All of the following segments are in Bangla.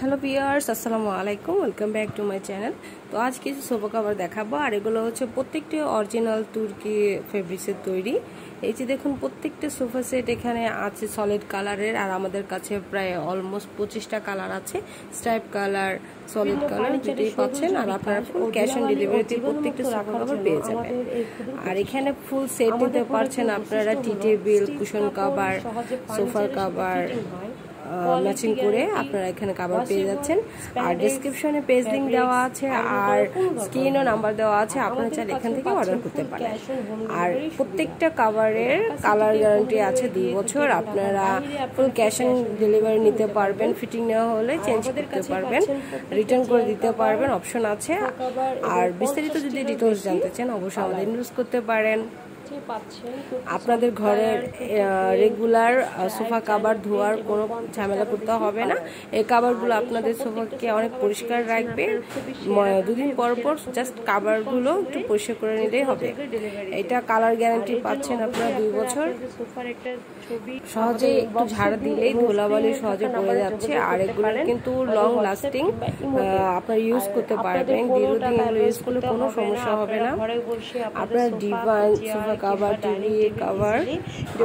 হ্যালো ভিউয়ার্স, আসসালামু আলাইকুম। Welcome back to my channel. তো আজ কিছু সোফা কভার দেখাবো, আর এগুলো হচ্ছে প্রত্যেকটি অরিজিনাল তুর্কি ফেব্রিক্সের তৈরি। এই যে দেখুন, প্রত্যেকটা সোফা সেট এখানে আছে সলিড কালারের, আর আমাদের কাছে প্রায় অলমোস্ট 25টা কালার আছে। স্ট্রাইপ কালার, সলিড কালার দুটোই পাচ্ছেন, আর আপনারা ফুল ক্যাশ অন ডেলিভারিতে প্রত্যেকটা সোফা কভার পেয়ে যাবেন। আর এখানে ফুল সেট নিতে পারছেন আপনারা, টি টেবিল, কুশন কভার, সোফার কভার ম্যাচিং করে আপনারা এখানে কভার পেয়ে যাচ্ছেন। আর ডেসক্রিপশনে পেজ লিংক দেওয়া আছে, আর স্ক্রিনও নাম্বার দেওয়া আছে, আপনারা চাইলে এখান থেকে অর্ডার করতে পারেন। আর প্রত্যেকটা কভারের কালার গ্যারান্টি আছে 2 বছর। আপনারা ফুল ক্যাশ অন ডেলিভারি নিতে পারবেন, ফিটিং নেওয়া হলে চেঞ্জ করতে পারবেন, রিটার্ন করে দিতে পারবেন, অপশন আছে। আর বিস্তারিত যদি ডিটেইলস জানতে চান অবশ্যই আমাদের ইনবক্স করতে পারেন। আপনাদের ঘরের রেগুলার সোফা কভার ধোয়ার কোনো ঝামেলা করতে হবে না। এই কভারগুলো আপনাদের সোফাকে অনেক পরিষ্কার রাখবে। 2 দিন পর পর জাস্ট কভারগুলো একটু পরিষ্কার করে নিলেই হবে। এটা কালার গ্যারান্টি পাচ্ছেন আপনারা 2 বছর। সহজে একটু ঝাড় দিলেই ধুলাবালি সহজে পড়ে যাচ্ছে। আর এগুলো কিন্তু লং লাস্টিং, আপনারা ইউজ করতে পারবেন। দীর্ঘদিন এগুলো ইউজ করলে কোনো সমস্যা হবে না। আপনারা divan, sofa cover, TV cover,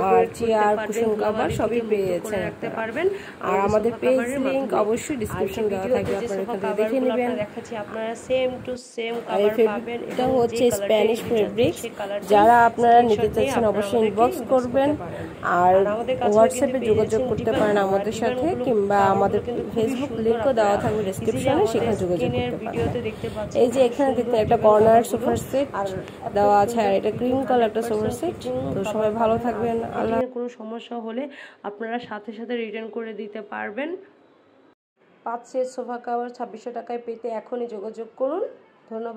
আর চেয়ার, কুশন কভার সবই পেয়ে যাচ্ছেন রাখতে পারবেন। আর আমাদের পেজ লিংক অবশ্যই ডেসক্রিপশন দেওয়া থাকবে, আপনারা এখান থেকে দেখে নেবেন। আপনারা সেম টু সেম কভার পাবেন। এটা হচ্ছে স্প্যানিশ ফেব্রিক্স। যারা আপনারা নিতে চাচ্ছেন অবশ্যই ইনবক্স করবেন, আর হোয়াটসঅ্যাপে যোগাযোগ করতে পারেন আমাদের সাথে, কিংবা আমাদের ফেসবুক লিংকও দেওয়া থাকবে ডেসক্রিপশনে, সেখানে যোগাযোগ করতে পারেন। এই যে এখানে দেখতে একটা কর্নার সোফার সেট দেওয়া আছে, আর এটা ক্রিম কালার একটা সোফার সেট। তো সবাই ভালো থাকবেন। আল্লাহ। কোনো সমস্যা হলে আপনারা সাথে সাথে রিটার্ন করে দিতে পারবেন। 5 সেট সোফা কভার 2600 টাকায় পেতে এখনই যোগাযোগ করুন। ধন্যবাদ।